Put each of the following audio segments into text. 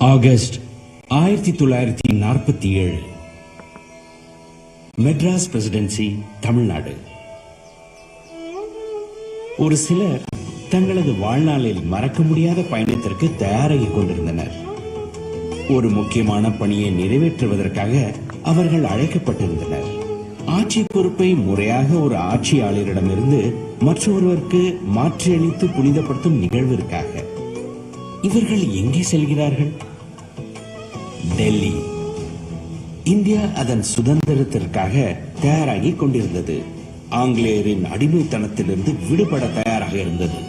August 1947 Madras presidency, Tamil Nadu. ஒரு சிலர் தங்களது வாழ்நாளில் மறக்க முடியாத பயணத்திற்கு தயாராகிக் கொண்டிருந்தனர். ஒரு முக்கியமான பணியை நிறைவேற்றுவதற்காக அவர்கள் அழைக்கப்பட்டிருந்தனர். ஆட்சி பொறுப்பை முறையாக ஒரு ஆட்சியாளரிடமிருந்து மற்றொருவருக்கு மாற்றியளித்து புனிதப்படுத்தும் நிகழ்விற்காக. இவர்கள் எங்கே செல்கிறார்கள்? டெல்லி. இந்தியா அதன் சுதந்திரத்திற்காக தயாராகி கொண்டிருந்தது. ஆங்கிலேயரின் அடிமைத்தனத்திலிருந்து விடுபட தயாராக இருந்தது.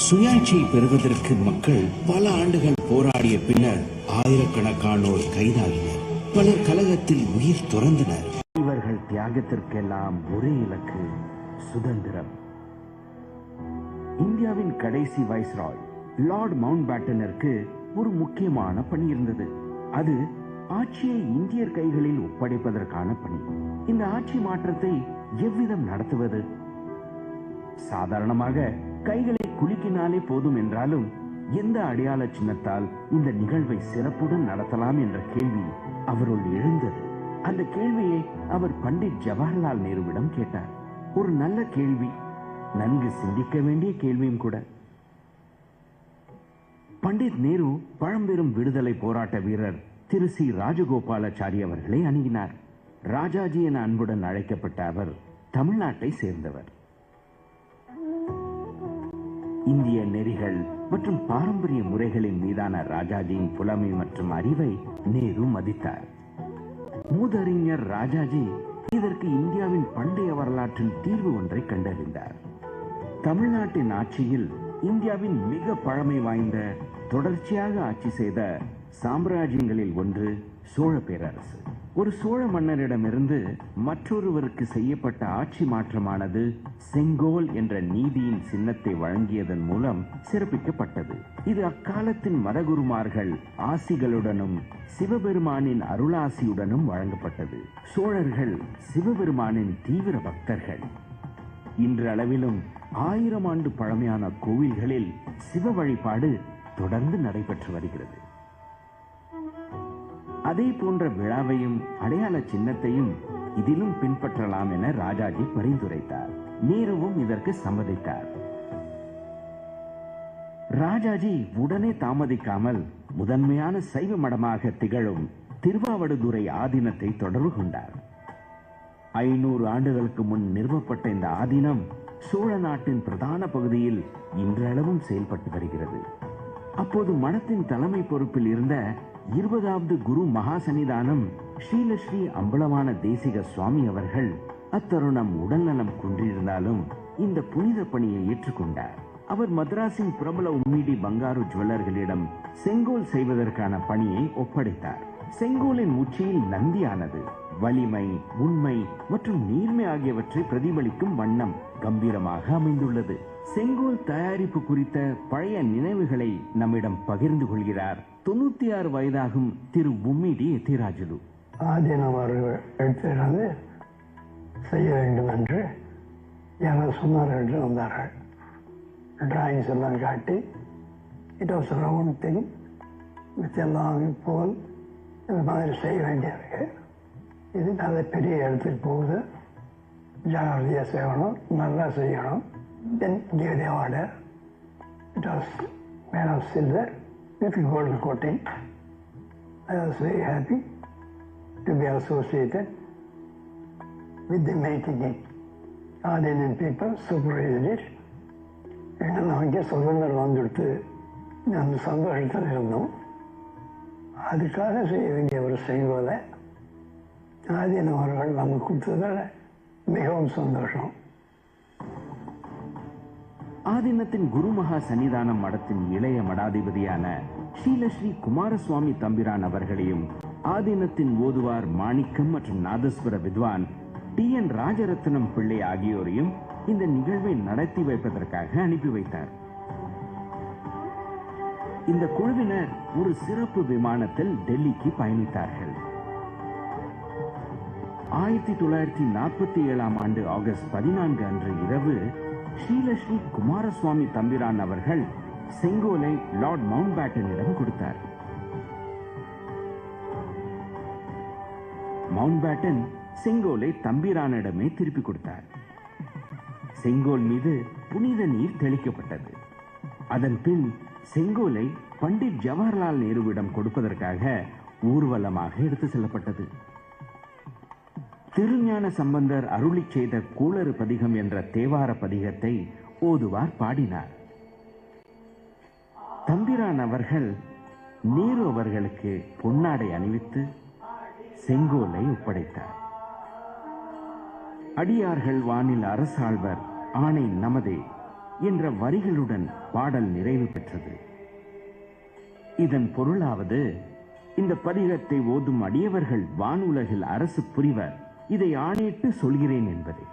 சுயாட்சியை பெறுவதற்கு மக்கள் பல ஆண்டுகள் போராடிய பின்னர் ஆயிரக்கணக்கானோர் கைதாகினர். பலர் கலகத்தில் உயிர் துறந்தனர். இவர்கள் தியாகத்திற்கெல்லாம் ஒரே இலக்கு, சுதந்திரம். இந்தியாவின் கடைசி வைஸ்ராய் லார்ட் மவுண்ட் பேட்டனிற்கு ஒரு முக்கியமான பணி இருந்தது. அது ஆட்சியை இந்தியர் கைகளில் ஒப்படைப்பதற்கான பணி. இந்த ஆட்சி மாற்றத்தை எவ்விதம் நடத்துவது? சாதாரணமாக கைகளை குலுக்கினாலே போதும் என்றாலும் எந்த அடையாள சின்னத்தால் இந்த நிகழ்வை சிறப்புடன் நடத்தலாம் என்ற கேள்வி அவருள் எழுந்தது. அந்த கேள்வியை அவர் பண்டிட் ஜவஹர்லால் நேருவிடம் கேட்டார். ஒரு நல்ல கேள்வி, நன்கு சிந்திக்க வேண்டிய கேள்வியும் கூட. பண்டிட் நேரு பழம்பெரும் விடுதலை போராட்ட வீரர் திரு சி ராஜகோபாலாச்சாரி அவர்களை அணுகினார். ராஜாஜி என அன்புடன் அழைக்கப்பட்ட அவர் தமிழ்நாட்டை சேர்ந்தவர். இந்திய நெறிகள் மற்றும் பாரம்பரிய முறைகளின் மீதான ராஜாஜியின் புலமை மற்றும் அறிவை நேரு மதித்தார். மூதறிஞர் ராஜாஜி இதற்கு இந்தியாவின் பண்டைய வரலாற்றில் தீர்வு ஒன்றை கண்டறிந்தார். தமிழ்நாட்டின் ஆட்சியில் இந்தியாவின் மிக பழமை வாய்ந்த தொடர்ச்சியாக ஆட்சி செய்த சாம்ராஜ்யங்களில் ஒன்று சோழ பேரரசு. ஒரு சோழ மன்னரிடமிருந்து மற்றொருவருக்கு செய்யப்பட்ட ஆட்சி மாற்றமானது செங்கோல் என்ற நீதியின் சின்னத்தை வழங்கியதன் மூலம் சிறப்பிக்கப்பட்டது. இது அக்காலத்தின் மதகுருமார்கள் ஆசிகளுடனும் சிவபெருமானின் அருளாசியுடனும் வழங்கப்பட்டது. சோழர்கள் சிவபெருமானின் தீவிர பக்தர்கள். இன்று அளவிலும் 1000 ஆண்டு பழமையான கோவில்களில் சிவ வழிபாடு தொடர்ந்து நடைபெற்று வருகிறது. அதே போன்ற விழாவையும் அடையாள சின்னத்தையும் இதிலும் பின்பற்றலாம் என ராஜாஜி பரிந்துரைத்தார். நேருவும் இதற்கு சம்மதித்தார். ராஜாஜி உடனே தாமதிக்காமல் முதன்மையான சைவ மடமாக திகழும் திருவாவடுதுறை ஆதீனத்தை தொடர்பு கொண்டார். 500 ஆண்டுகளுக்கு முன் நிறுவப்பட்ட இந்த ஆதீனம் சோழ நாட்டின் பிரதான பகுதியில் இன்றளவும் செயல்பட்டு வருகிறது. அப்போது மடத்தின் தலைமை பொறுப்பில் இருந்த 20வது குரு மகா சன்னிதானம் ஸ்ரீலஸ்ரீ அம்பலவான தேசிக சுவாமி அவர்கள் அத்தருணம் உடல்நலம் குன்றிருந்தாலும் இந்த புனித பணியை ஏற்றுக்கொண்டார். அவர் மദ്രാസിன் பிரபல உம்மிடி பங்காரு ஜுவல்லர்களிடம் செங்கோல் செய்வதற்கான பணியை ஒப்படைத்தார். செங்கோலின் உச்சியில் நந்தியானது வலிமை, உண்மை மற்றும் நீர்மை ஆகியவற்றை பிரதிபலிக்கும் வண்ணம் கம்பீரமாக அமைந்துள்ளது. செங்கோல் தயாரிப்பு குறித்த பழைய நினைவுகளை நம்மிடம் பகிர்ந்து கொள்கிறார் 96 வயதாகும் திரு உம்மிடி எத்திராஜுலு. ஆதீனம் எடுத்து செய்ய வேண்டும் என்று யாராவது சொன்னார்கள் என்று வந்தார்கள். டிராயிங்ஸ் எல்லாம் காட்டி, it was round thing with எல்லாம் போல் இந்த மாதிரி செய்ய வேண்டியிருக்கு. இது நல்ல பெரிய இடத்துக்கு போகுது, ஜாகிரதையாக செய்யணும், நல்லா செய்யணும். Then gave the order. It was made of silver with gold coating. I was very happy to be associated with the making it. Indian people supervised it. எங்கள் அங்கே சுதந்திரம் வந்துடுத்து அந்த சந்தோஷத்தில் இருந்தோம். அதுக்காக செய்ய வேண்டிய ஒரு செங்கோலை ஆதீனம் அவர்கள் நமக்கு கொடுத்ததால் மிகவும் சந்தோஷம். ஆதீனத்தின் குருமகா சன்னிதானம் மடத்தின் இளைய மடாதிபதியான ஸ்ரீலஸ்ரீ குமாரசுவாமி தம்பிரான் அவர்களையும் ஆதீனத்தின் ஓதுவார் மாணிக்கம் மற்றும் நாதஸ்வர வித்வான் TN ராஜரத்னம் பிள்ளை ஆகியோரையும் இந்த நிகழ்வை நடத்தி வைப்பதற்காக அனுப்பி வைத்தார். இந்த குழுவினர் ஒரு சிறப்பு விமானத்தில் டெல்லிக்கு பயணித்தார்கள். 1947 ஆண்டு ஆகஸ்ட் 14 அன்று இரவு ஸ்ரீலஸ்ரீ குமாரசுவாமி தம்பிரான் அவர்கள் செங்கோலை லார்ட் மவுண்ட் பேட்டனிடம் கொடுத்தார். மவுண்ட் பேட்டன் செங்கோலை தம்பிரானிடமே திருப்பி கொடுத்தார். செங்கோல் மீது புனித நீர் தெளிக்கப்பட்டது. அதன் பின் செங்கோலை பண்டிட் ஜவஹர்லால் நேருவிடம் கொடுப்பதற்காக ஊர்வலமாக எடுத்து செல்லப்பட்டது. திருஞான சம்பந்தர் அருளி செய்த கூளறு பதிகம் என்ற தேவார பதிகத்தை ஓதுவார் பாடினார். தம்பிரான் அவர்கள் நேரு அவர்களுக்கு பொன்னாடை அணிவித்து செங்கோலை ஒப்படைத்தார். அடியார்கள் வானில் அரசாழ்வர் ஆணை நமதே என்ற வரிகளுடன் பாடல் நிறைவு பெற்றது. இதன் பொருளாவது, இந்த பதிகத்தை ஓதும் அடியவர்கள் வானுலகில் அரசு புரிவர், இதை ஆணையிட்டு சொல்கிறேன் என்பது.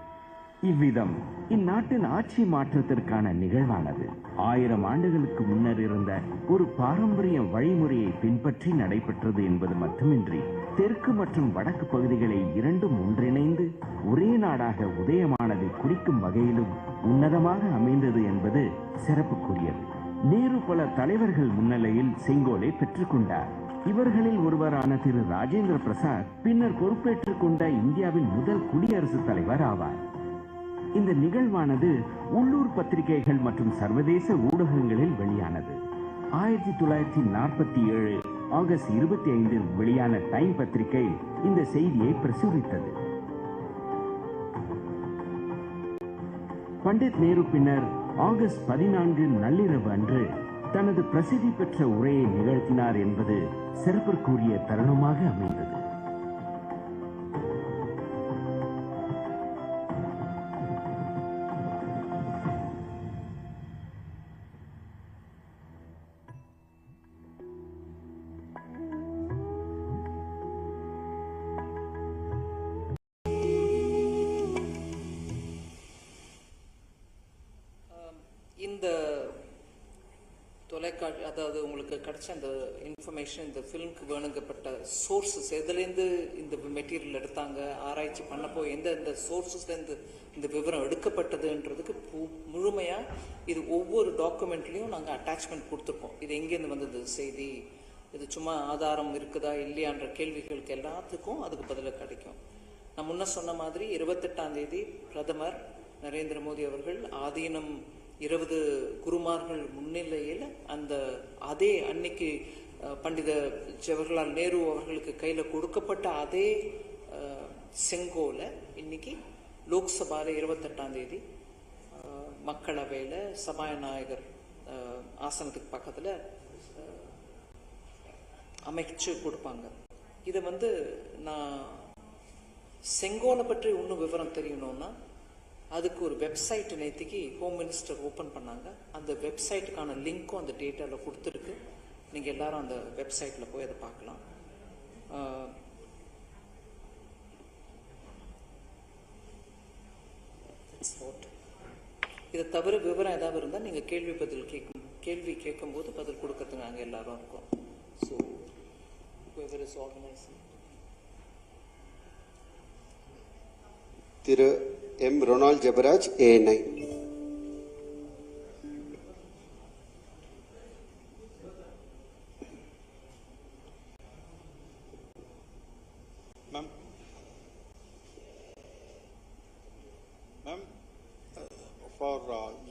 இவ்விதம் இந்நாட்டின் ஆட்சி மாற்றத்திற்கான நிகழ்வானது 1000 ஆண்டுகளுக்கு முன்னர் இருந்த ஒரு பாரம்பரிய வழிமுறையை பின்பற்றி நடைபெற்றது என்பது மட்டுமின்றி, தெற்கு மற்றும் வடக்கு பகுதிகளை இரண்டும் ஒன்றிணைந்து ஒரே நாடாக உதயமானதை குறிக்கும் வகையிலும் உன்னதமாக அமைந்தது என்பது சிறப்புக்குரியது. நேரு பல தலைவர்கள் முன்னிலையில் செங்கோலை பெற்றுக் கொண்டார். இவர்களில் ஒருவரான திரு ராஜேந்திர பிரசாத் பின்னர் பொறுப்பேற்றுக் கொண்ட இந்தியாவின் முதல் குடியரசுத் தலைவர் ஆவார். இந்த நிகழ்வானது உள்ளூர் பத்திரிகைகள் மற்றும் சர்வதேச ஊடகங்களில் வெளியானது. 1947 ஆகஸ்ட் 25 வெளியான டைம் பத்திரிகை இந்த செய்தியை பிரசுரித்தது. பண்டிட் நேரு பின்னர் ஆகஸ்ட் 14 நள்ளிரவு அன்று தனது பிரசித்தி பெற்ற உரையை நிகழ்த்தினார் என்பது சிறப்பிற்குரிய தருணமாக அமைந்தது. இந்த தொலைக்காட்சி, அதாவது உங்களுக்கு கிடைச்ச அந்த இன்ஃபர்மேஷன், இந்த ஃபிலிம்க்கு வேணுங்கப்பட்ட சோர்ஸஸ், எதுலேருந்து இந்த மெட்டீரியல் எடுத்தாங்க, ஆராய்ச்சி பண்ணப்போ எந்த சோர்ஸஸ்லேருந்து இந்த விவரம் எடுக்கப்பட்டதுன்றதுக்கு முழுமையாக இது ஒவ்வொரு டாக்குமெண்ட்லேயும் நாங்கள் அட்டாச்மெண்ட் கொடுத்துருக்கோம். இது எங்கேருந்து வந்தது செய்தி, இது சும்மா ஆதாரம் இருக்குதா இல்லையான்ற கேள்விகளுக்கு எல்லாத்துக்கும் அதுக்கு பதிலாக கிடைக்கும். நான் முன்ன சொன்ன மாதிரி 28ஆம் தேதி பிரதமர் நரேந்திர மோடி அவர்கள் ஆதீனம் 20 குருமார்கள் முன்னிலையில் அந்த அதே அன்னைக்கு பண்டித ஜவஹர்லால் நேரு அவர்களுக்கு கையில் கொடுக்கப்பட்ட அதே செங்கோலை இன்னைக்கு லோக்சபாவில் 28ஆம் தேதி மக்களவையில் சபாநாயகர் ஆசனத்துக்கு பக்கத்தில் அமைச்சு கொடுப்பாங்க. இதை நான் செங்கோலை பற்றி இன்னும் விவரம் தெரியணும்னா அதுக்கு ஒரு வெப்சைட் நேற்றுக்கு ஹோம் மினிஸ்டர் ஓப்பன் பண்ணாங்க. அந்த வெப்சைட்டுக்கான லிங்க்கும் அந்த டேட்டாவில் கொடுத்துருக்கு. நீங்கள் எல்லாரும் அந்த வெப்சைட்டில் போய் அதை பார்க்கலாம். இதை தவிர விவரம் ஏதாவது இருந்தால் நீங்கள் கேள்வி கேட்கும்போது பதில் கொடுக்கறதுக்கு நாங்கள் எல்லாரும் இருக்கோம். So whoever is organizing. Thiru M Ronald Jebaraj, A9. Ma'am, for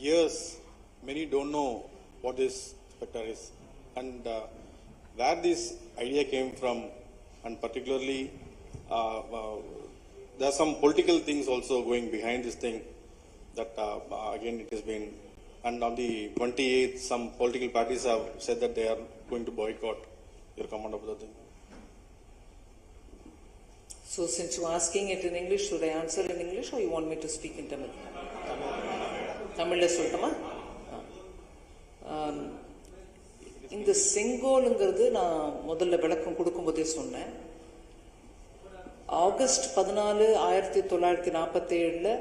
years, many don't know what this spectre is and where this idea came from, and particularly there are some political things also going behind this thing that again it has been, and on the 28th some political parties have said that they are going to boycott. Your comment about the thing? So since you're asking it in English, should I answer in English or you want me to speak in Tamil? Tamil சொல்லுமா? இந்த செங்கோலுங்கிறது நான் முதல்ல விளக்கம் கொடுக்கும்போதே சொன்னேன். August 14, 1947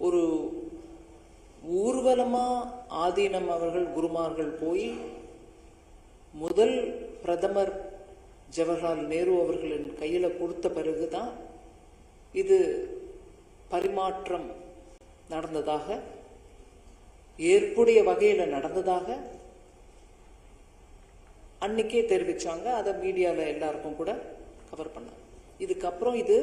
ஒரு ஊர்வலமா ஆதீனம் அவர்கள் குருமார்கள் போய் முதல் பிரதமர் ஜவஹர்லால் நேரு அவர்களின் கையில கொடுத்த பிறகுதான் இது பரிமாற்றம் நடந்ததாக, ஏற்புடைய வகையில நடந்ததாக அன்னைக்கே தெரிவிச்சாங்க. அதை மீடியால எல்லாருக்கும் கூட கவர் பண்ணாங்க. இதுக்கப்புறம் இது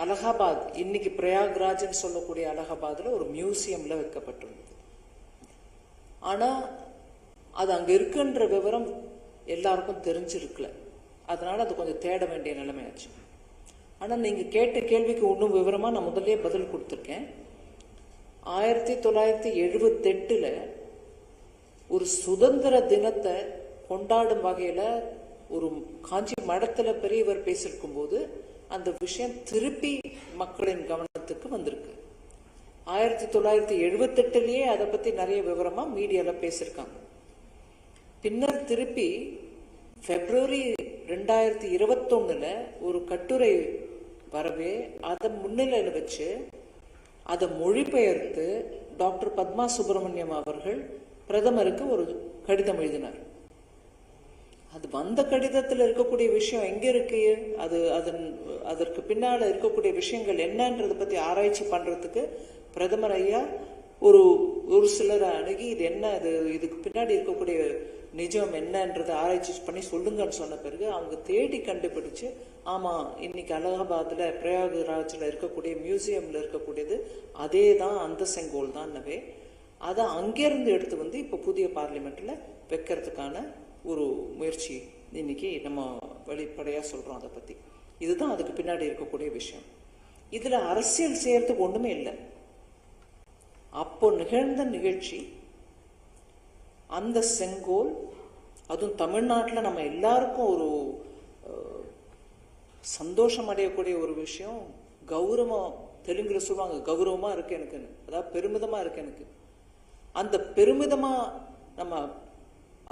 அலகாபாத், இன்னைக்கு பிரயாக்ராஜ்னு சொல்லக்கூடிய அலகாபாத்ல ஒரு மியூசியம்ல வைக்கப்பட்டிருந்தது. ஆனா அது அங்க இருக்குன்ற விவரம் எல்லாருக்கும் தெரிஞ்சிருக்கல. அதனால அது கொஞ்சம் தேட வேண்டிய நிலைமையாச்சு. ஆனா நீங்க கேட்ட கேள்விக்கு இன்னும் விவரமா நான் முதல்லயே பதில் கொடுத்துருக்கேன். 1978 ஒரு சுதந்திர தினத்தை கொண்டாடும் வகையில ஒரு காஞ்சி மடத்துல பெரியவர் பேசியிருக்கும் போது அந்த விஷயம் திருப்பி மக்களின் கவனத்துக்கு வந்திருக்கு. 1978 அதை பத்தி நிறைய விவரமா மீடியால பேசியிருக்காங்க. பின்னர் திருப்பி பிப்ரவரி 2021 ஒரு கட்டுரை வரவே அதை முன்னிலையில் வச்சு அதை மொழிபெயர்த்து டாக்டர் பத்மா சுப்பிரமணியம் அவர்கள் பிரதமருக்கு ஒரு கடிதம் எழுதினார். அது வந்த கடிதத்தில் இருக்கக்கூடிய விஷயம் எங்க இருக்கு, அதற்கு பின்னால இருக்கக்கூடிய விஷயங்கள் என்னன்றதை பத்தி ஆராய்ச்சி பண்றதுக்கு பிரதமர் ஐயா ஒரு சிலரை அணுகி இது என்ன, இதுக்கு பின்னாடி இருக்கக்கூடிய நிஜம் என்னன்றதை ஆராய்ச்சி பண்ணி சொல்லுங்கன்னு சொன்ன பிறகு அவங்க தேடி கண்டுபிடிச்சு, ஆமா இன்னைக்கு அலகாபாத்ல பிரயாக்ராஜ்ல இருக்கக்கூடிய மியூசியம்ல இருக்கக்கூடியது அதே தான், அந்த செங்கோல் தான். அதை அங்கிருந்து எடுத்து வந்து இப்ப புதிய பார்லிமெண்ட்ல வைக்கிறதுக்கான ஒரு முயற்சி இன்னைக்கு நம்ம வெளிப்படையா சொல்றோம். அதை பத்தி இதுதான் அதுக்கு பின்னாடி இருக்கக்கூடிய விஷயம். இதுல அரசியல் செய்யறதுக்கு ஒண்ணுமே இல்லை. அப்போ நிகழ்ந்த நிகழ்ச்சி, அந்த செங்கோல், அதுவும் தமிழ்நாட்டில் நம்ம எல்லாருக்கும் ஒரு சந்தோஷம் அடையக்கூடிய ஒரு விஷயம். கௌரவம், தெலுங்குல சொல்லுவாங்க கௌரவமா இருக்கு எனக்கு, அதாவது பெருமிதமா இருக்கு எனக்கு. அந்த பெருமிதமா நம்ம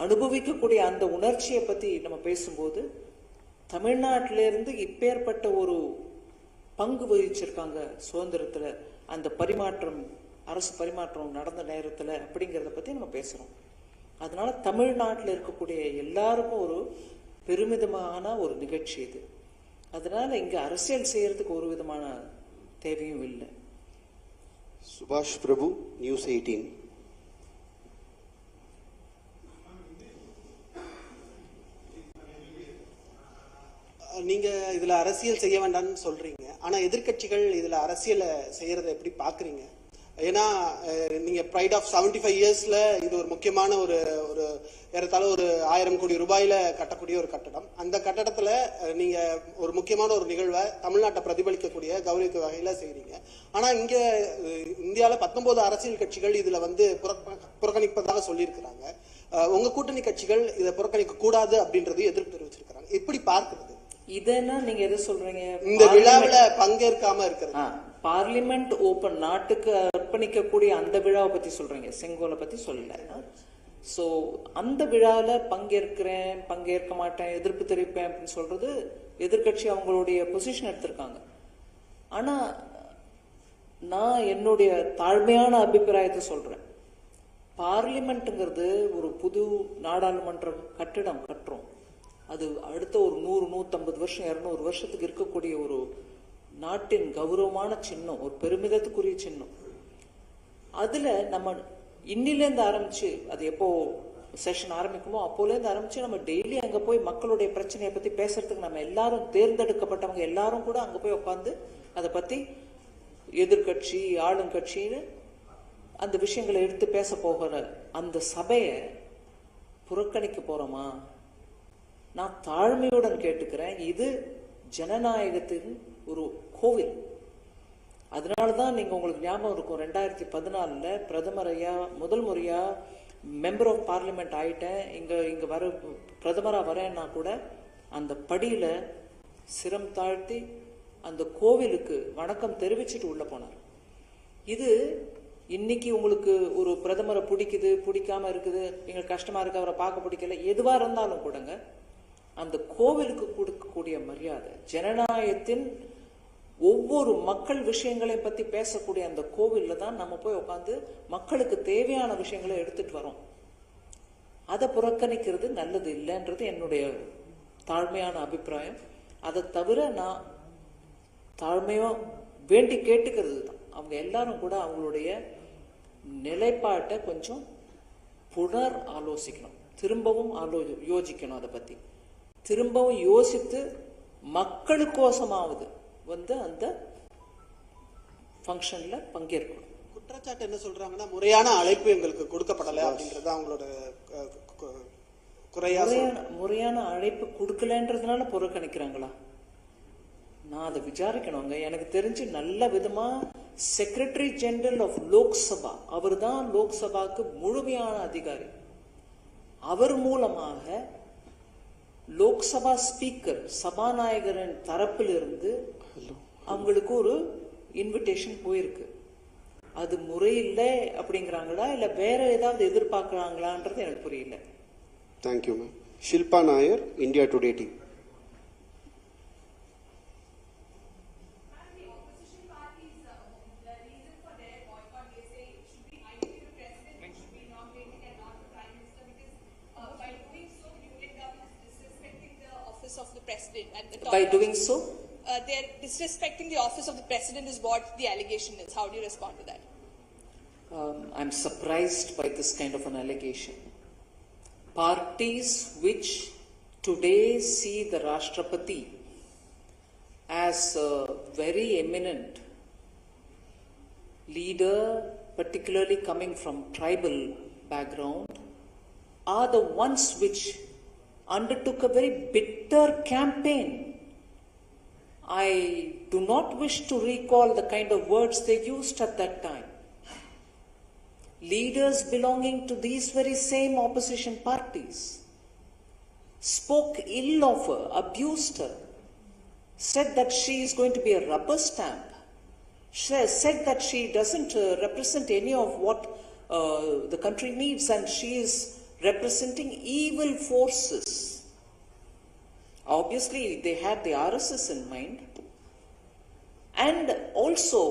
அனுபவிக்கக்கூடிய அந்த உணர்ச்சியை பத்தி நம்ம பேசும்போது, தமிழ்நாட்டிலிருந்து இப்பேற்பட்ட ஒரு பங்கு வகிச்சிருக்காங்க சுதந்திரத்துல, அந்த பரிமாற்றம், அரசு பரிமாற்றம் நடந்த நேரத்துல அப்படிங்கிறத பத்தி நம்ம பேசுறோம். அதனால தமிழ்நாட்டில் இருக்கக்கூடிய எல்லாருக்கும் ஒரு பெருமிதமான ஒரு நிகழ்ச்சி இது. அதனால இங்க அரசியல் செய்யறதுக்கு ஒரு விதமான தேவையும் இல்லை. சுபாஷ் பிரபு, நியூஸ் 18. நீங்க இதுல அரசியல் செய்ய வேண்டாம்னு சொல்றீங்க, ஆனா எதிர்கட்சிகள் இதுல அரசியலை செய்யறதை எப்படி பாக்குறீங்க? ஏன்னா நீங்க ப்ரைட் ஆஃப் 75 இயர்ஸ்ல இது ஒரு முக்கியமான ஒரு ஏறத்தாழ ஒரு 1000 கோடி ரூபாயில கட்டக்கூடிய ஒரு கட்டடம். அந்த கட்டடத்துல நீங்க ஒரு முக்கியமான ஒரு நிகழ்வை தமிழ்நாட்டை பிரதிபலிக்கக்கூடிய கௌரவிக்க வகையில செய்றீங்க. ஆனா இங்க இந்தியால 19 அரசியல் கட்சிகள் இதுல வந்து புறக்கணிப்பதாக சொல்லியிருக்கிறாங்க. உங்க கூட்டணி கட்சிகள் இதை புறக்கணிக்க கூடாது அப்படின்றது எதிர்ப்பு தெரிவிச்சிருக்கிறாங்க. எப்படி பார்க்கிறது இதெல்லாம்? நீங்க எது சொல்றீங்க? இந்த விழாவில பங்கேற்காம இருக்கிறது. பார்லிமெண்ட் ஓபன், நாட்டுக்கு அர்ப்பணிக்கக்கூடிய அந்த விழாவை பத்தி சொல்றீங்க, செங்கோலை பத்தி சொல்லல. சோ அந்த விழாவில் பங்கேற்கிறேன், பங்கேற்க மாட்டேன், எதிர்ப்பு தெரிவிப்பேன் அப்படின்னு சொல்றது எதிர்கட்சி அவங்களுடைய பொசிஷன் எடுத்திருக்காங்க. ஆனா நான் என்னுடைய தாழ்மையான அபிப்பிராயத்தை சொல்றேன். பார்லிமெண்ட்ங்கிறது ஒரு புது நாடாளுமன்ற கட்டிடம் கட்டுறோம். அது அடுத்த ஒரு 100, 150 வருஷம், 200 வருஷத்துக்கு இருக்கக்கூடிய ஒரு நாட்டின் கௌரவமான சின்னம், ஒரு பெருமிதத்துக்குரிய சின்னம். அதுல நம்ம இன்னிலேருந்து ஆரம்பிச்சு, அது எப்போ செஷன் ஆரம்பிக்குமோ அப்போலேருந்து ஆரம்பிச்சு நம்ம டெய்லி அங்க போய் மக்களுடைய பிரச்சனையை பத்தி பேசுறதுக்கு நம்ம எல்லாரும், தேர்ந்தெடுக்கப்பட்டவங்க எல்லாரும் கூட அங்க போய் உட்காந்து அதை பத்தி எதிர்கட்சி ஆளுங்கட்சின்னு அந்த விஷயங்களை எடுத்து பேச போகிற அந்த சபையை புறக்கணிக்க போறோமா? நான் தாழ்மையுடன் கேட்டுக்கிறேன். இது ஜனநாயகத்தின் ஒரு கோவில். அதனாலதான் நீங்க உங்களுக்கு ஞாபகம் இருக்கும், 2014 பிரதமர் ஐயா முதல் முறையா மெம்பர் ஆஃப் பார்லிமெண்ட் ஆயிட்டேன், இங்க வர பிரதமரா வரேன்னா கூட அந்த படியில சிரம் தாழ்த்தி அந்த கோவிலுக்கு வணக்கம் தெரிவிச்சுட்டு உள்ள போனார். இது இன்னைக்கு உங்களுக்கு ஒரு பிரதமரை பிடிக்குது, பிடிக்காம இருக்குது, எங்களுக்கு கஷ்டமா இருக்கு, அவரை பார்க்க பிடிக்கல, எதுவா இருந்தாலும் கூடங்க அந்த கோவிலுக்கு கொடுக்கக்கூடிய மரியாதை, ஜனநாயகத்தின் ஒவ்வொரு மக்கள் விஷயங்களையும் பத்தி பேசக்கூடிய அந்த கோவில்ல தான் நம்ம போய் உட்காந்து மக்களுக்கு தேவையான விஷயங்களை எடுத்துட்டு வரோம். அதை புறக்கணிக்கிறது நல்லது இல்லைன்றது என்னுடைய தாழ்மையான அபிப்பிராயம். அதை தவிர நான் தாழ்மையோ வேண்டி கேட்டுக்கிறது தான், அவங்க எல்லாரும் கூட அவங்களுடைய நிலைப்பாட்டை கொஞ்சம் புனர் ஆலோசிக்கணும், திரும்பவும் யோசிக்கணும். அதை பத்தி திரும்பவும் யோசித்து மக்களுக்கோசமாவது வந்து அந்த ஃபங்க்ஷன்ல பங்கேற்கணும். குற்றச்சாட்டு என்ன சொல்றாங்கன்னா முறையான அழைப்பு எங்களுக்கு கொடுக்கப்படலை அப்படின்றது அவங்களோட குறையா. முறையான அழைப்பு கொடுக்கலன்றதுனால புறக்கணிக்கிறாங்களா? நான் அதை விசாரிக்கணுங்க. எனக்கு தெரிஞ்சு நல்ல விதமா செக்ரட்டரி ஜெனரல் ஆஃப் லோக்சபா, அவர் தான் லோக்சபாக்கு முழுமையான அதிகாரி. அவர் மூலமாக லோக்சபா ஸ்பீக்கர் சபாநாயகரின் தரப்பிலிருந்து அவங்களுக்கு ஒரு இன்விடேஷன் போயிருக்கு. அது முறையில்லை அப்படிங்கிறாங்களா இல்ல வேற ஏதாவது எதிர்பார்க்கறாங்களான்றது எனக்கு புரியல. Thank you ma'am. Shilpa Nair, India today team. Of the president at the top. By doing so, they're disrespecting the office of the president is what the allegation is. How do you respond to that? I'm surprised by this kind of an allegation. Parties which today see the Rashtrapati as a very eminent leader, particularly coming from tribal background, are the ones which undertook a very bitter campaign. I do not wish to recall the kind of words they used at that time. Leaders belonging to these very same opposition parties spoke ill of her, abused her, said that she is going to be a rubber stamp, said that she doesn't represent any of what the country needs and she is representing evil forces. Obviously, they had the RSS in mind, and also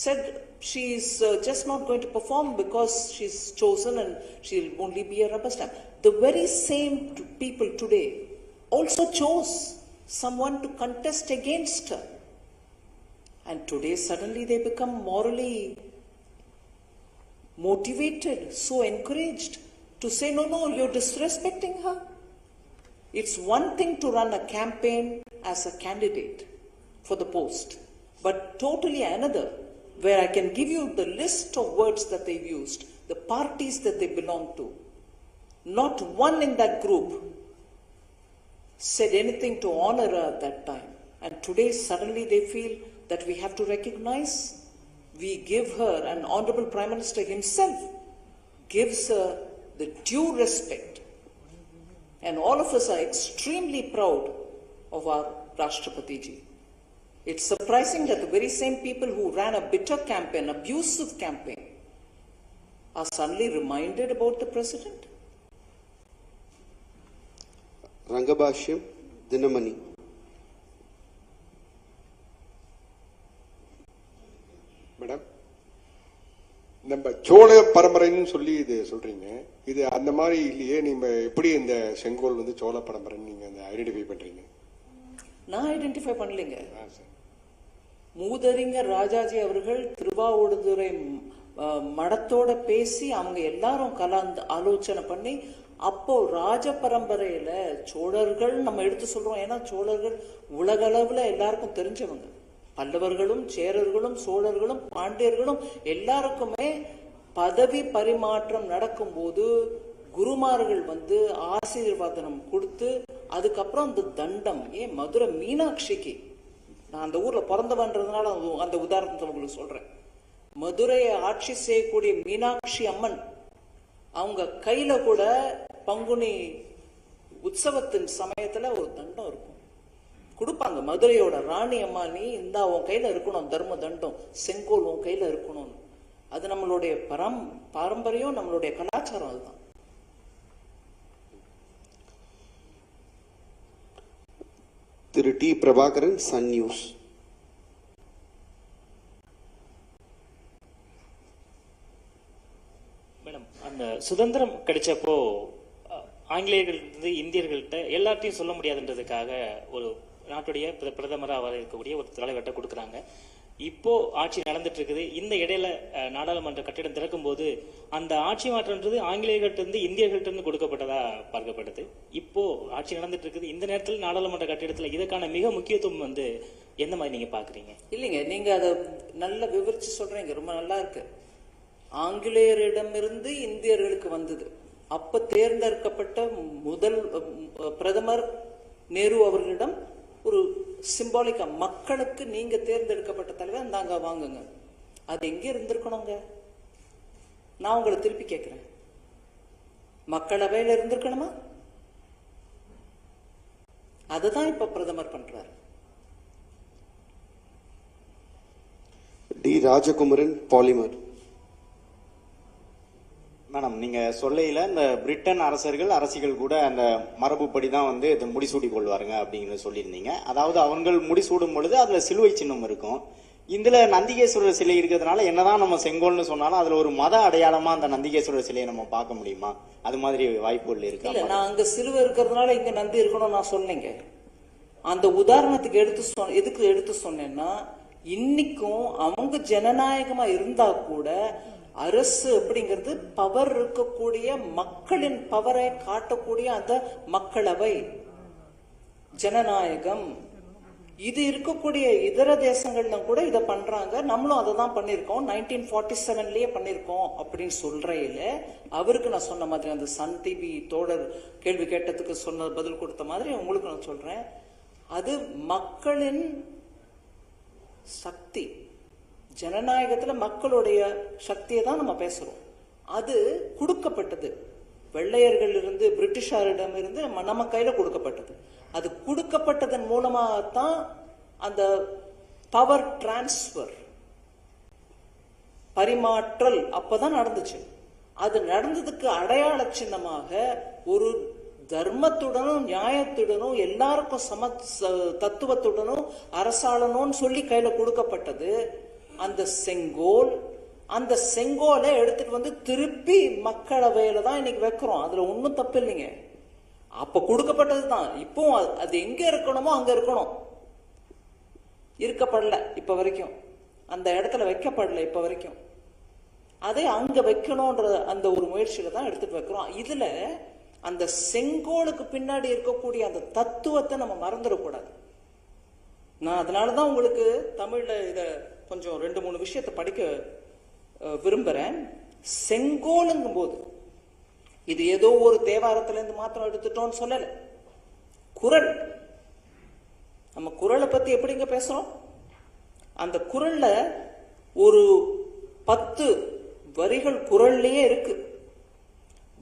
said she is just not going to perform because she's chosen and she'll only be a rubber stamp. The very same people today also chose someone to contest against her, and today suddenly they become morally motivated, so encouraged to say, no, you're disrespecting her. It's one thing to run a campaign as a candidate for the post, but totally another, where I can give you the list of words that they've used, the parties that they belong to. Not one in that group said anything to honor her at that time. And today suddenly they feel that we have to recognize, we give her, and Honorable Prime Minister himself gives her the due respect, and all of us are extremely proud of our Rashtrapati ji. It's surprising that the very same people who ran a bitter campaign, abusive campaign, are suddenly reminded about the president. Rangabashyam, Dinamani. Madam, நம்ம சோழ பரம்பரைன்னு சொல்லி இது சொல்றீங்க, இது அந்த மாதிரி இல்லையே. நீங்க எப்படி இந்த செங்கோல் வந்து சோழ பரம்பரைன்னு நீங்க அந்த ஐடென்டிஃபை பண்றீங்க? நான் ஐடென்டிஃபை பண்ணலைங்க. மூதறிஞர் ராஜாஜி அவர்கள் திருவாவடுதுறை மடத்தோட பேசி அவங்க எல்லாரும் கலந்து ஆலோசனை பண்ணி, அப்போ ராஜ பரம்பரையில சோழர்கள் நம்ம எடுத்து சொல்றோம். ஏன்னா சோழர்கள் உலக அளவுல எல்லாருக்கும் தெரிஞ்சவங்க. பல்லவர்களும் சேரர்களும் சோழர்களும் பாண்டியர்களும் எல்லாருக்குமே பதவி பரிமாற்றம் நடக்கும்போது குருமார்கள் வந்து ஆசீர்வாதனம் கொடுத்து, அதுக்கப்புறம் அந்த தண்டம், ஏன் மதுரை மீனாட்சிக்கு, நான் அந்த ஊர்ல பிறந்தவன்றதுனால அந்த உதாரணத்தை உங்களுக்கு சொல்றேன். மதுரையை ஆட்சி செய்யக்கூடிய மீனாட்சி அம்மன் அவங்க கையில கூட பங்குனி உற்சவத்தின் சமயத்துல ஒரு தண்டம் இருக்கும், கொடுப்பாங்க. மதுரையோட ராணி அம்மா, நீ இந்தா உன் கையில இருக்கணும் தர்ம தண்டம், செங்கோல் உன் கையில இருக்கணும். அது நம்மளுடைய பாரம்பரியம், நம்மளுடைய கலாச்சாரம். அதுதான். Thiru T Prabhakaran, Sun News. Madam, அந்த சுதந்திரம் கிடைச்சப்போ ஆங்கிலேயர்கள் இந்தியர்கள்ட்ட எல்லாத்தையும் சொல்ல முடியாதுன்றதுக்காக ஒரு நாட்டுடைய பிரதமராக வர இருக்கக்கூடிய ஒரு தலைவர்கிட்ட கொடுக்குறாங்க. இப்போ ஆட்சி நடந்துட்டு இருக்குது. இந்த இடையில நாடாளுமன்ற கட்டிடம் திறக்கும் போது அந்த ஆட்சி மாற்றம்ன்றது ஆங்கிலேயர்கள்ட்ட இருந்து இந்தியர்கள்ட்ட இருந்து கொடுக்கப்பட்டதா பார்க்கப்படுது. இப்போ ஆட்சி நடந்துட்டு இருக்குது. இந்த நேரத்தில் நாடாளுமன்ற கட்டிடத்துல இதற்கான மிக முக்கியத்துவம் வந்து எந்த மாதிரி நீங்க பாக்குறீங்க? இல்லைங்க, நீங்க அதை நல்ல விவரிச்சு சொல்றீங்க, ரொம்ப நல்லா இருக்கு. ஆங்கிலேயரிடமிருந்து இந்தியர்களுக்கு வந்தது. அப்ப தேர்ந்தெடுக்கப்பட்ட முதல் பிரதமர் நேரு அவர்களிடம் ஒரு சிம்பாலிக்கா மக்களுக்கு நீங்க தேர்ந்தெடுக்கப்பட்ட தலைவர் நாங்க வாங்குங்க. அது எங்க இருந்திருக்கணுங்க? நான் உங்களை திருப்பி கேட்கிறேன், மக்களவையில இருந்திருக்கணுமா? அதுதான் இப்ப பிரதமர் பண்றாரு. D Rajakumaran, polymer. மேடம், நீங்க சொல்லையில இந்த பிரிட்டன் அரசிகள் கூட அந்த மரபுப்படி தான் வந்து இதை முடிசூடி கொள்வாருங்க அப்படிங்கிறது சொல்லியிருந்தீங்க. அதாவது அவங்கள் முடிசூடும் பொழுது அதுல சிலுவை சின்னம் இருக்கும். இதுல நந்திகேஸ்வரர் சிலை இருக்கிறதுனால என்னதான் நம்ம செங்கோல்னு சொன்னாலும் அதுல ஒரு மத அடையாளமா அந்த நந்திகேஸ்வரர் சிலையை நம்ம பார்க்க முடியுமா? அது மாதிரி வாய்ப்புகள் இருக்கு. இல்ல, நான் அங்க சிலுவை இருக்கிறதுனால இங்க நந்தி இருக்கணும் நான் சொன்னேங்க. அந்த உதாரணத்துக்கு எதுக்கு எடுத்து சொன்னேன்னா, இன்னைக்கும் அவங்க ஜனநாயகமா இருந்தா கூட அரசு அப்படிங்கிறது பவர் இருக்கக்கூடிய மக்களின் பவரை காட்டக்கூடிய அந்த மக்களவை ஜனநாயகம் இது இருக்கக்கூடிய இதர தேசங்கள்ல கூட இதை பண்றாங்க. நம்மளும் அதை தான் பண்ணிருக்கோம், 1947லயே பண்ணிருக்கோம் அப்படின்னு சொல்றையில அவருக்கு நான் சொன்ன மாதிரி அந்த சன் டிவி தோழர் கேள்வி கேட்டதுக்கு சொன்ன பதில் கொடுத்த மாதிரி உங்களுக்கு நான் சொல்றேன், அது மக்களின் சக்தி. ஜனநாயகத்துல மக்களுடைய சக்தியை தான் நம்ம பேசுறோம். அது கொடுக்கப்பட்டது வெள்ளையர்கள் இருந்து பிரிட்டிஷாரிடம் இருந்து நம்ம கையில கொடுக்கப்பட்டது. அது கொடுக்கப்பட்டதன் மூலமாகத்தான் அந்த பவர் டிரான்ஸ்பர் பரிமாற்றல் அப்பதான் நடந்துச்சு. அது நடந்ததுக்கு அடையாள சின்னமாக ஒரு தர்மத்துடனும் நியாயத்துடனும் எல்லாருக்கும் தத்துவத்துடனும் அரசாளனும் சொல்லி கையில கொடுக்கப்பட்டது அந்த செங்கோல். அந்த செங்கோலை எடுத்துட்டு வந்து திருப்பி மக்களவையில தான் இன்னைக்கு வைக்கிறோம். அதுல ஒன்னும் தப்பு இல்லைங்க. அப்ப கொடுக்கப்பட்டது தான். இப்போ அது எங்க இருக்கணுமோ அங்க இருக்கணும். இருக்கப்படல இப்ப வரைக்கும், அந்த இடத்துல வைக்கப்படல இப்ப வரைக்கும். அதை அங்க வைக்கணும்ன்ற அந்த ஒரு முயற்சியில தான் எடுத்துட்டு வைக்கிறோம். இதுல அந்த செங்கோலுக்கு பின்னாடி இருக்கக்கூடிய அந்த தத்துவத்தை நம்ம மறந்துடக்கூடாது. நான் அதனாலதான் உங்களுக்கு தமிழ்ல இத கொஞ்சம் 2-3 விஷயத்தை படிக்க விரும்புறேன். செங்கோலுங்கும் போது இது ஏதோ ஒரு தேவாரத்துல இருந்து மாத்திரம் எடுத்துட்டோம்னு சொல்லல. குறள், நம்ம குறளை பத்தி எப்படிங்க பேசுறோம்? அந்த குறள்ல ஒரு 10 வரிகள் குறள்லயே இருக்கு.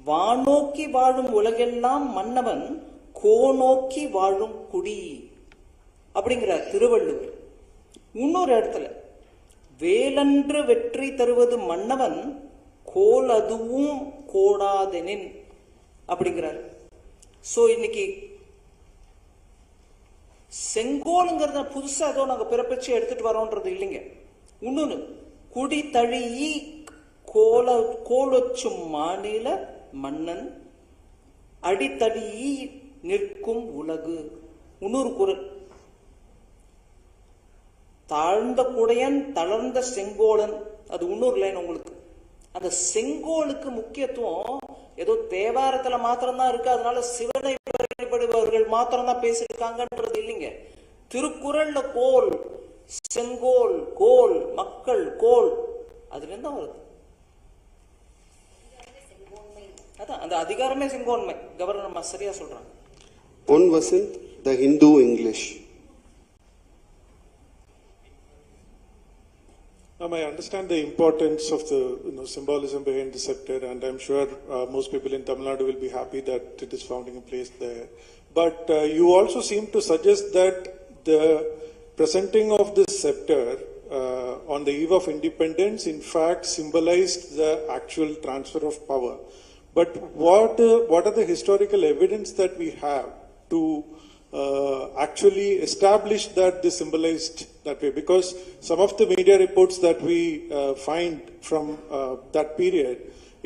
வானோக்கி வாழும் உலகெல்லாம் மன்னவன் கோநோக்கி வாழும் குடி அப்படிங்கிறார் திருவள்ளுவர். இன்னொரு இடத்துல வேலன்று வெற்றி தருவது மன்னவன் கோல் அதுவும் கோடாதெனின் அப்படிங்கிறார். சோ இன்னைக்கு செங்கோலுங்கிறத புதுசா ஏதோ நாங்க பிறப்பிச்சு எடுத்துட்டு வரோன்றது இல்லைங்க. இன்னொன்னு குடி தழி கோலொச்சும் மாநில மன்னன் அடித்தடி நிற்கும் உலகு. இன்னொரு குறள், தாழ்ந்த குடையன் தளர்ந்த செங்கோலன். அது இன்னொரு லைன் உங்களுக்கு. அந்த செங்கோலுக்கு முக்கியத்துவம் ஏதோ தேவாரத்துல மாத்திரம்தான் இருக்கு, அதனால சிவனை வழிபடுபவர்கள் மாத்திரம்தான் பேசியிருக்காங்கன்றது இல்லைங்க. திருக்குறள்ல கோல், செங்கோல், கோல், மக்கள், கோல், அதுல இருந்தா வருது. அதான் அந்த அதிகாரமே செங்கோன்மை. கவர்னர் சரியா சொல்றாங்க. Pon Vasanth, the Hindu English. I understand the importance of the symbolism behind the scepter, and I'm sure most people in Tamil Nadu will be happy that it is found in place there. But you also seem to suggest that the presenting of this scepter on the eve of independence, in fact, symbolized the actual transfer of power. But what are the historical evidence that we have to actually establish that this symbolized that way? Because some of the media reports that we find from that period,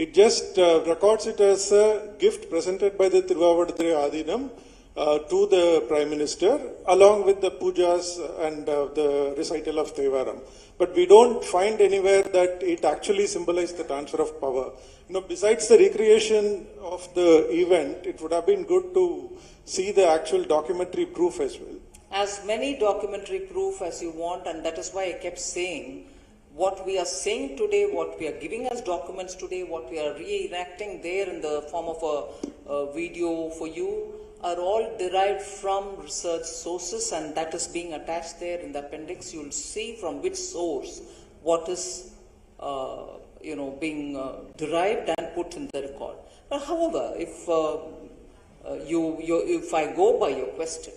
it just records it as a gift presented by the Tiruvavadurai Adinam to the Prime Minister, along with the pujas and the recital of Devaram. But we don't find anywhere that it actually symbolized the transfer of power. Besides the recreation of the event, it would have been good to see the actual documentary proof as well. As many documentary proof as you want, and that is why I kept saying, what we are saying today, what we are giving as documents today, what we are reenacting there in the form of a video for you, are all derived from research sources, and that is being attached there in the appendix. You'll see from which source what is being derived and put in the record. But however, if I go by your question,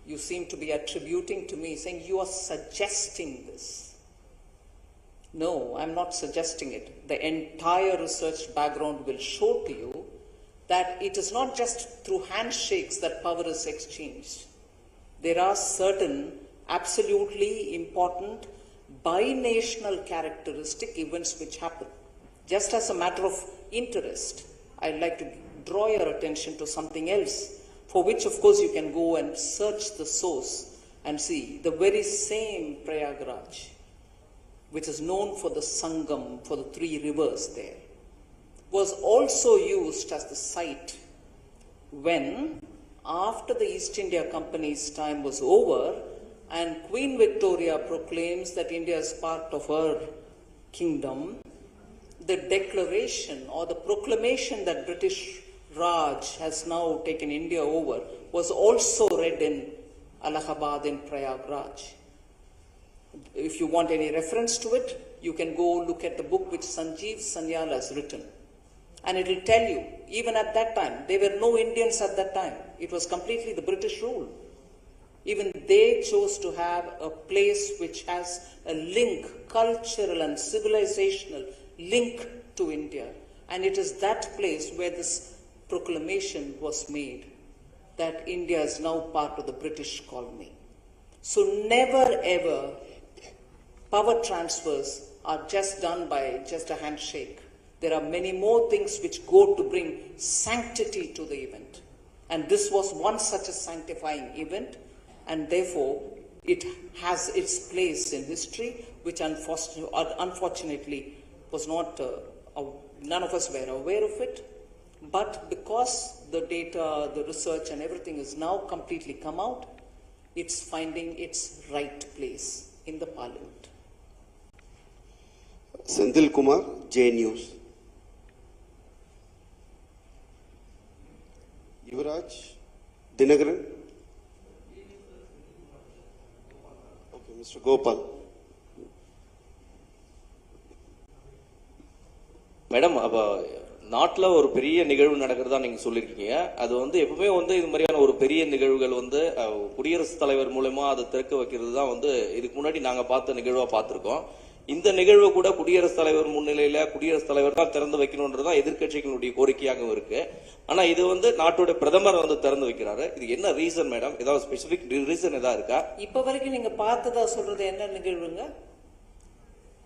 you seem to be attributing to me, saying you are suggesting this. No, I'm not suggesting it. The entire research background will show to you that it is not just through handshakes that power is exchanged. There are certain absolutely important binational characteristic events which happen. Just as a matter of interest, I'd like to draw your attention to something else, for which of course you can go and search the source and see. The very same Prayagraj, which is known for the Sangam, for the 3 rivers there, was also used as the site when, after the East India Company's time was over and Queen Victoria proclaims that India is part of her kingdom, the declaration or the proclamation that British Raj has now taken India over was also read in Allahabad in Prayagraj. If you want any reference to it, you can go look at the book which Sanjeev Sanyal has written. And it will tell you, even at that time, there were no Indians at that time. It was completely the British rule. Even they chose to have a place which has a link, cultural and civilizational link to India. And it is that place where this proclamation was made, that India is now part of the British colony. So never ever power transfers are just done by just a handshake. There are many more things which go to bring sanctity to the event. And this was one such a sanctifying event, and therefore it has its place in history, which unfortunately was not, none of us were aware of it. But because the data, the research and everything is now completely come out, it's finding its right place in the parliament. Senthil Kumar, J News. Yuvraj, Dinagaran. Okay, Mr. Gopal. Madam, அப்போ நாட்டில் ஒரு பெரிய நிகழ்வு நடக்கிறதா நீங்கள் சொல்லியிருக்கீங்க. அது வந்து எப்பவுமே வந்து இது மாதிரியான ஒரு பெரிய நிகழ்வுகள் வந்து குடியரசுத் தலைவர் மூலமா அதை திறக்க வைக்கிறது தான் வந்து இதுக்கு முன்னாடி நாங்கள் பார்த்த நிகழ்வாக பார்த்துருக்கோம். இந்த நிகழ்வு கூட குடியரசுத் தலைவர் முன்னிலையில குடியரசுத் தலைவர் தான் திறந்து வைக்கணும்ன்றதான் எதிர்கட்சிகளுடைய கோரிக்கையாகவும் இருக்கு. ஆனா இது வந்து நாட்டோட பிரதமர் வந்து திறந்து வைக்கிறாரு. இது என்ன ரீசன் மேடம்? ஏதாவது ஸ்பெசிபிக் ரீசன் ஏதாவது இருக்கா? இப்ப வரைக்கும் நீங்க பார்த்ததா சொல்றது என்ன நிகழ்வுங்க?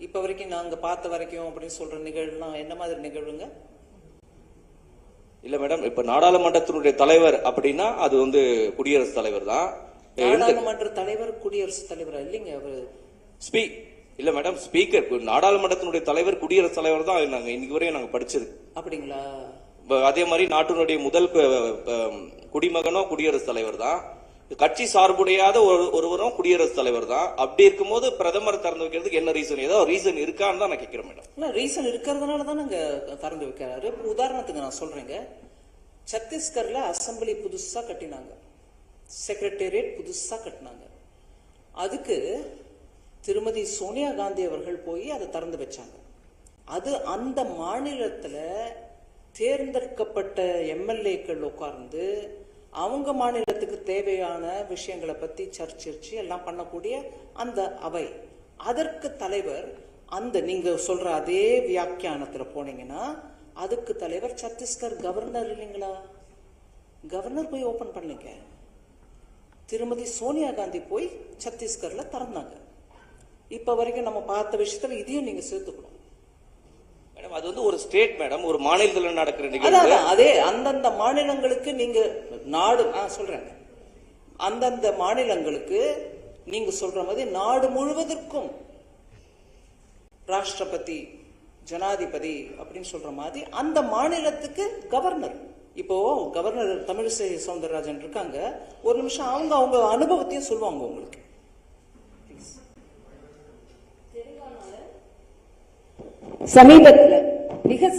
இப்ப வரைக்கும் நாங்க பார்த்த வரைக்கும் அப்படின்னு சொல்ற நிகழ்வுனா என்ன மாதிரி நிகழ்வுங்க? இல்ல மேடம், இப்ப நாடாளுமன்றத்தினுடைய தலைவர் அப்படின்னா அது வந்து குடியரசுத் தலைவர் தான். நாடாளுமன்ற தலைவர் குடியரசுத் தலைவரா? இல்லைங்க, அவர் இல்ல மேடம், ஸ்பீக்கர். நாடாளுமன்றத்தினுடைய தலைவர் குடியரசுத் தலைவர் தான் நாங்க இன்னைக்கு வரையும் நாங்க படிச்சது. அப்படிங்களா? அதே மாதிரி நாட்டினுடைய முதல் குடிமகனும் குடியரசுத் தலைவர் தான். கட்சி சார்புடையாத ஒருவரும் குடியரசுத் தலைவர் தான். அப்படி இருக்கும்போது பிரதமர் திறந்து வைக்கிறதுக்கு என்ன ரீசன்? ஏதோ ரீசன் இருக்கான்னு தான் நான் கேட்கிறேன் மேடம். இல்ல, ரீசன் இருக்கிறதுனால தான் நாங்க திறந்து வைக்கிறாரு. உதாரணத்துக்கு நான் சொல்றேங்க, சத்தீஸ்கர்ல அசம்பிளி புதுசா கட்டினாங்க, செக்ரட்டேரியட் புதுசா கட்டினாங்க. அதுக்கு திருமதி சோனியா காந்தி அவர்கள் போய் அதை திறந்து வச்சாங்க. அது அந்த மாநிலத்துல தேர்ந்தெடுக்கப்பட்ட எம்எல்ஏக்கள் உட்கார்ந்து அவங்க மாநிலத்துக்கு தேவையான விஷயங்களை பத்தி சர்ச்சிச்சு எல்லாம் பண்ணக்கூடிய அந்த அவை. அதற்கு தலைவர், அந்த நீங்க சொல்ற அதே வியாக்கியானத்துல போனீங்கன்னா அதுக்கு தலைவர் சத்தீஸ்கர் கவர்னர் இல்லைங்களா? கவர்னர் போய் ஓபன் பண்ணீங்க. திருமதி சோனியா காந்தி போய் சத்தீஸ்கர்ல திறந்தாங்க. இப்ப வரைக்கும் நம்ம பார்த்த விஷயத்துல இதையும் நீங்க சேர்த்துக்கணும். அது வந்து ஒரு ஸ்டேட் மேடம், ஒரு மாநிலத்தில் நடக்கிற நிகழ்வு. அதே அந்தந்த மாநிலங்களுக்கு நீங்க நாடு சொல்றேன், அந்தந்த மாநிலங்களுக்கு நீங்க சொல்ற மாதிரி நாடு முழுவதற்கும் ராஷ்டிரபதி ஜனாதிபதி அப்படின்னு சொல்ற மாதிரி அந்த மாநிலத்துக்கு கவர்னர். இப்போ கவர்னர் தமிழிசை சவுந்தரராஜன் இருக்காங்க, ஒரு நிமிஷம் அவங்க அவங்க அனுபவத்தையும் சொல்லுவாங்க உங்களுக்கு.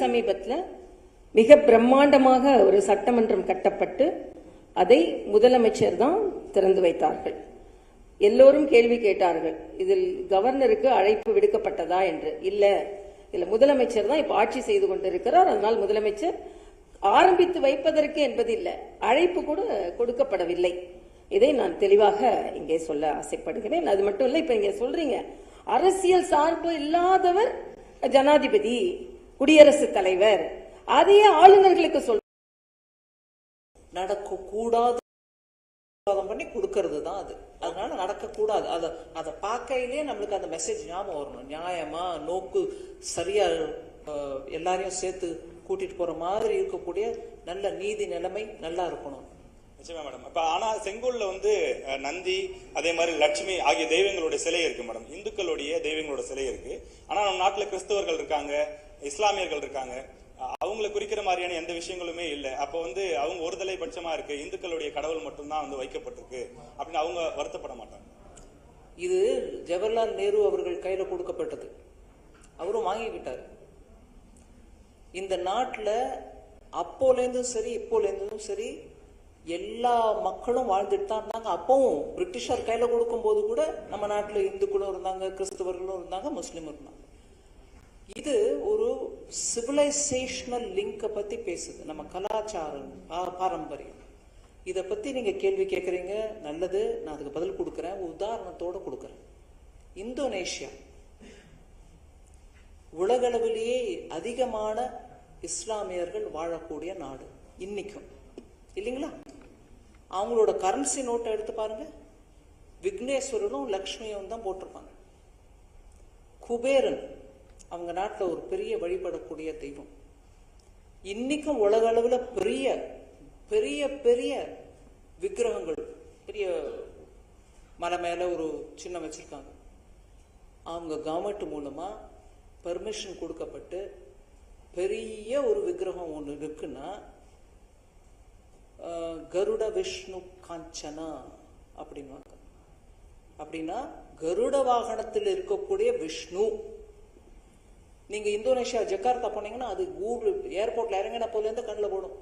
சமீபத்துல மிக பிரம்மாண்டமாக ஒரு சட்டமன்றம் கட்டப்பட்டு அதை முதலமைச்சர் தான் திறந்து வைத்தார்கள். எல்லோரும் கேள்வி கேட்டார்கள், இதில் கவர்னருக்கு அழைப்பு விடுக்கப்பட்டதா என்று. இல்ல முதலமைச்சர் தான் இப்ப ஆட்சி செய்து கொண்டிருக்கிறார், அதனால் முதலமைச்சர் ஆரம்பித்து வைப்பதற்கு என்பது இல்லை, அழைப்பு கூட கொடுக்கப்படவில்லை. இதை நான் தெளிவாக இங்கே சொல்ல ஆசைப்படுகிறேன். அது மட்டும் இல்ல, இப்ப இங்க சொல்றீங்க அரசியல் சார்பு இல்லாதவர் ஜனாதிபதி குடியரசுத் தலைவர், அதையே ஆளுநர்களுக்கு சொல்ற நடக்க கூடாது பண்ணி கொடுக்கறது தான் அது. அதனால நடக்கக்கூடாது. அதை பார்க்கையிலே நம்மளுக்கு அந்த மெசேஜ் ஞாபகம் வரணும். நியாயமா நோக்கு சரியா எல்லாரையும் சேர்த்து கூட்டிட்டு போற மாதிரி இருக்கக்கூடிய நல்ல நீதி நிலைமை நல்லா இருக்கணும். நிச்சயமா மேடம். இப்ப ஆனா செங்கோல்ல வந்து நந்தி அதே மாதிரி லட்சுமி ஆகிய தெய்வங்களுடைய சிலை இருக்கு மேடம், இந்துக்களுடைய தெய்வங்களோட சிலை இருக்கு. ஆனா நம்ம நாட்டுல கிறிஸ்தவர்கள் இருக்காங்க, இஸ்லாமியர்கள் இருக்காங்க, அவங்களை குறிக்கிற மாதிரியான எந்த விஷயங்களுமே இல்லை. அப்ப வந்து அவங்க ஒருதலை பட்சமா இருக்கு, இந்துக்களுடைய கடவுள் மட்டும்தான் வந்து வைக்கப்பட்டிருக்கு அப்படின்னு அவங்க வருத்தப்பட மாட்டாங்க. இது ஜவஹர்லால் நேரு அவர்கள் கையில கொடுக்கப்பட்டது, அவரும் வாங்கிக்கிட்டாரு. இந்த நாட்டுல அப்போலேருந்தும் சரி இப்போலேருந்தும் சரி எல்லா மக்களும் வாழ்ந்துட்டு தான் இருந்தாங்க. அப்பவும் பிரிட்டிஷார் கையில கொடுக்கும் போது கூட நம்ம நாட்டுல இந்துக்களும் இருந்தாங்க, கிறிஸ்தவர்களும் இருந்தாங்க, முஸ்லீமும் இருந்தாங்க. இது ஒரு சிவிலைசேஷனல் லிங்க பத்தி பேசுது, நம்ம கலாச்சாரம் பாரம்பரியம். இதை பத்தி நீங்க கேள்வி கேட்கறீங்க, நல்லது, நான் அதுக்கு பதில் கொடுக்கறேன். உதாரணத்தோட கொடுக்கறேன். இந்தோனேஷியா உலகளவிலேயே அதிகமான இஸ்லாமியர்கள் வாழக்கூடிய நாடு இன்னைக்கும், இல்லைங்களா? அவங்களோட கரன்சி நோட்டை எடுத்து பாருங்க, விக்னேஸ்வரனும் லக்ஷ்மியும் தான் போட்டிருப்பாங்க. குபேரன் அவங்க நாட்டில் ஒரு பெரிய வழிபடக்கூடிய தெய்வம். இன்னைக்கும் உலக அளவுல பெரிய பெரிய பெரிய விக்கிரகங்கள், பெரிய மலை மேல ஒரு சின்னம் வச்சிருக்காங்க. அவங்க கவர்மெண்ட் மூலமா பெர்மிஷன் கொடுக்கப்பட்டு பெரிய ஒரு விக்கிரகம் ஒன்று இருக்குன்னா கருட விஷ்ணு காஞ்சனா அப்படின்வாங்க. அப்படின்னா கருட வாகனத்தில் இருக்கக்கூடிய விஷ்ணு. நீங்க இந்தோனேஷியா ஜகார்த்தா போனீங்கன்னா அது கூகுள் ஏர்போர்ட்ல இறங்கின போல இருந்து கண்ணில் போடும்,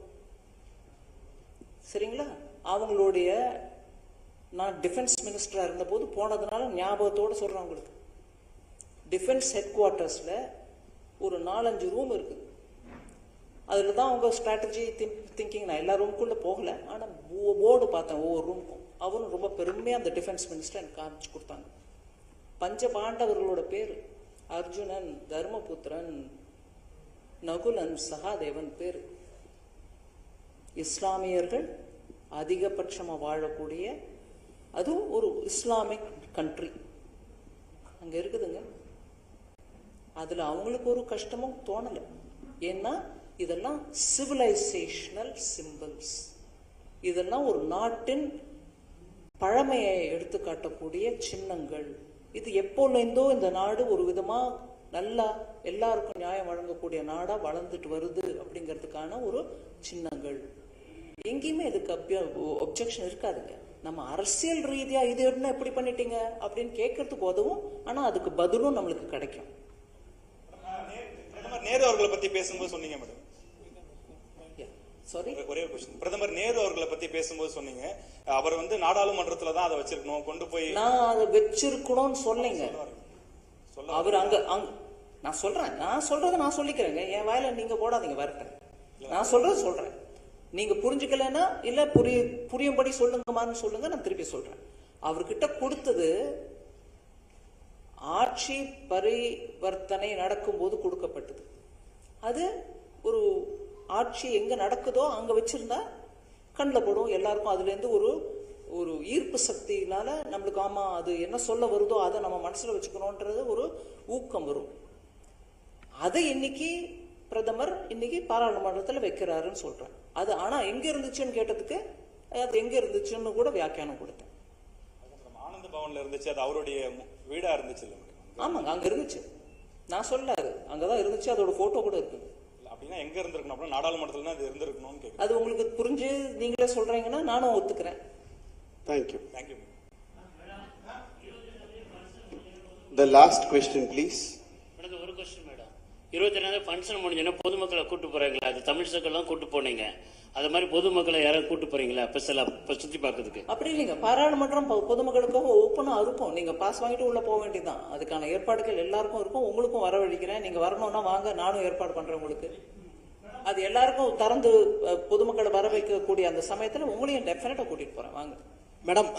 சரிங்களா? அவங்களுடைய நான் டிஃபென்ஸ் மினிஸ்டரா இருந்த போது போனதுனால ஞாபகத்தோட சொல்றேன் உங்களுக்கு. டிஃபென்ஸ் ஹெட் குவார்ட்டர்ஸ்ல ஒரு 4-5 ரூம் இருக்குது. அதில் தான் அவங்க ஸ்ட்ராட்டஜி திங்கிங். நான் எல்லா ரூமுக்குள்ள போகல, ஆனால் போர்டு பார்த்தேன் ஒவ்வொரு ரூமுக்கும். அவரும் ரொம்ப பெருமையாக அந்த டிஃபென்ஸ் மினிஸ்டர் எனக்கு காமிச்சு கொடுத்தாங்க. பஞ்ச பாண்டவர்களோட பேர் அர்ஜுனன், தர்மபுத்திரன், நகுலன், சகாதேவன் பேர். இஸ்லாமியர்கள் அதிகபட்சமாக வாழக்கூடிய, அதுவும் ஒரு இஸ்லாமிக் கண்ட்ரி அங்கே இருக்குதுங்க. அதில் அவங்களுக்கு ஒரு கஷ்டமும் தோணலை. ஏன்னா இதெல்லாம் சிவிலைசேஷனல் சிம்பிள்ஸ். இதெல்லாம் ஒரு நாட்டின் பழமையை எடுத்து காட்டக்கூடிய சின்னங்கள். இது எப்போலேருந்தோ இந்த நாடு ஒரு விதமா நல்லா எல்லாருக்கும் நியாயம் வழங்கக்கூடிய நாடா வளர்ந்துட்டு வருது அப்படிங்கிறதுக்கான ஒரு சின்னங்கள். எங்கேயுமே இதுக்கு ஒப்ஜெக்ஷன் இருக்காதுங்க. நம்ம அரசியல் ரீதியா இது என்ன எப்படி பண்ணிட்டீங்க அப்படின்னு கேட்கறதுக்கு உதவும், ஆனா அதுக்கு பதிலும் நம்மளுக்கு கிடைக்கும். பிரதமர் நேரு அவர்களை பத்தி பேசும்போது சொன்னீங்க மேடம், சாரி ஒரே ஒரு கொஸ்டின். பிரதமர் நேரு அவர்களை பத்தி பேசும்போது சொன்னீங்க, அவர் வந்து நாடாளுமன்றத்துல தான் அதை வச்சிருக்கணும், கொண்டு போய் நான் அதை வச்சிருக்கணும்னு சொன்னீங்க. அவர் அங்க நான் சொல்றதை நான் சொல்லிக்கிறேங்க. என் வாயில நீங்க போடாதீங்க, வரட்டேன். நான் சொல்றேன். நீங்க புரிஞ்சுக்கலன்னா இல்ல புரியும்படி சொல்லுங்கமான்னு சொல்லுங்க, நான் திருப்பி சொல்றேன். அவர்கிட்ட கொடுத்தது ஆட்சி பரிவர்த்தனை நடக்கும்போது கொடுக்கப்பட்டது. அது ஒரு ஆட்சி எங்க நடக்குதோ அங்க வச்சிருந்தா கண்ணில் போடும் எல்லாருக்கும். அதுல இருந்து ஒரு ஈர்ப்பு சக்தினால நம்மளுக்கு ஆமா அது என்ன சொல்ல வருதோ அதை நம்ம மனசுல வச்சுக்கணும்ன்றது ஒரு ஊக்கம் வரும். அதை இன்னைக்கு பிரதமர் இன்னைக்கு பாராளுமன்றத்தில் வைக்கிறாருன்னு சொல்றேன். அது ஆனா எங்க இருந்துச்சுன்னு கேட்டதுக்கு அது எங்க இருந்துச்சுன்னு கூட வியாக்கியானம் கொடுத்தேன். ஆனந்த பவன்ல இருந்துச்சு, அது அவருடைய வீடா இருந்துச்சு இல்ல? ஆமாங்க, அங்க இருந்துச்சு. நான் சொல்லாது அங்கதான் இருந்துச்சு, அதோட போட்டோ கூட இருக்கு. அப்படின்னா எங்க இருந்திருக்கணும்? அப்படின்னா நாடாளுமன்றத்துல அது இருந்திருக்கணும்னு கேட்குறேன். அது உங்களுக்கு புரிஞ்சு நீங்களே சொல்றீங்கன்னா நானும் ஒத்துக்கிறேன். Thank you. Thank you. The last question, please. Madam, ஒரு கொஸ்டின் மேடம். 22 ஃபங்க்ஷன் முடிஞ்சோன்னா பொதுமக்களை கூட்டு போறீங்களா? அது தமிழ் சங்கெல்லாம் கூட்டு போனீங்க, அது மாதிரி பொதுமக்களை யாரும் கூட்டு போறீங்களா சுத்தி பார்க்கறதுக்கு? அப்படி இல்லைங்க, பாராளுமன்றம் பொதுமக்களுக்காக ஓப்பனா இருக்கும். நீங்க பாஸ் வாங்கிட்டு உள்ள போக வேண்டியதுதான். அதுக்கான ஏற்பாடுகள் எல்லாருக்கும் இருக்கும். உங்களுக்கும் வரவழைக்கிறேன். நீங்க வரணும்னா வாங்க, நானும் ஏற்பாடு பண்றேன் உங்களுக்கு. அது எல்லாருக்கும் திறந்து பொதுமக்களை வர வைக்கக்கூடிய அந்த சமயத்துல உங்களையும் டெஃபினட்டா கூட்டிட்டு போறேன், வாங்க. மேடம்,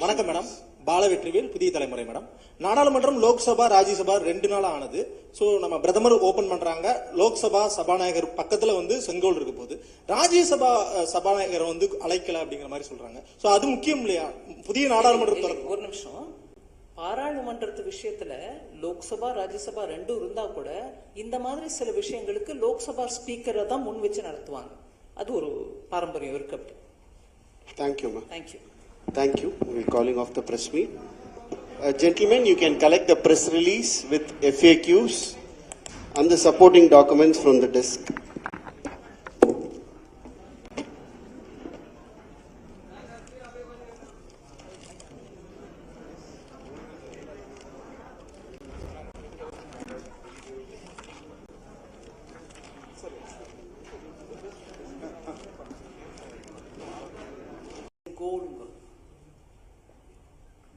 வணக்கம் மேடம். பாலவெற்றிவேல், புதிய தலைமுறை. மேடம், நாடாளுமன்றம் லோக்சபா ராஜ்யசபா 2 நாள் ஆனது. சோ நம்ம பிரதமர் ஓபன் பண்றாங்க, லோக்சபா சபாநாயகர் பக்கத்துல செங்கோல் இருக்க போது, ராஜ்யசபா சபாநாயகர் அழைக்கல அப்படிங்கிற மாதிரி சொல்றாங்க. சோ அது முக்கியம் இல்லையா புதிய நாடாளுமன்றம்? ஒரு நிமிஷம், பாராளுமன்றத்து விஷயத்துல லோக்சபா ராஜ்யசபா 2 இருந்தா கூட இந்த மாதிரி சில விஷயங்களுக்கு லோக்சபா ஸ்பீக்கரை தான் முன் வச்சு நடத்துவாங்க. அது ஒரு பாரம்பரியம் இருக்கு. அப்படி. Thank you, ma. Thank you. Thank you. We're calling off the press meet. Gentlemen, you can collect the press release with FAQs and the supporting documents from the desk.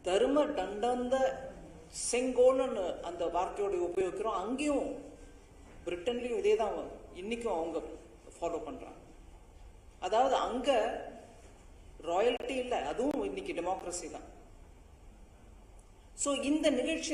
தர்ம தண்டந்த செங்கோல்னு அந்த வார்த்தையோட உபயோகிக்கிறோம். அங்கேயும் பிரிட்டன்லயும் இதே தான் இன்னைக்கும் அவங்க ஃபாலோ பண்றாங்க. அதாவது அங்க ராயல்டி இல்லை, அதுவும் இன்னைக்கு டெமோக்ரஸி தான். சோ இந்த நிகழ்ச்சி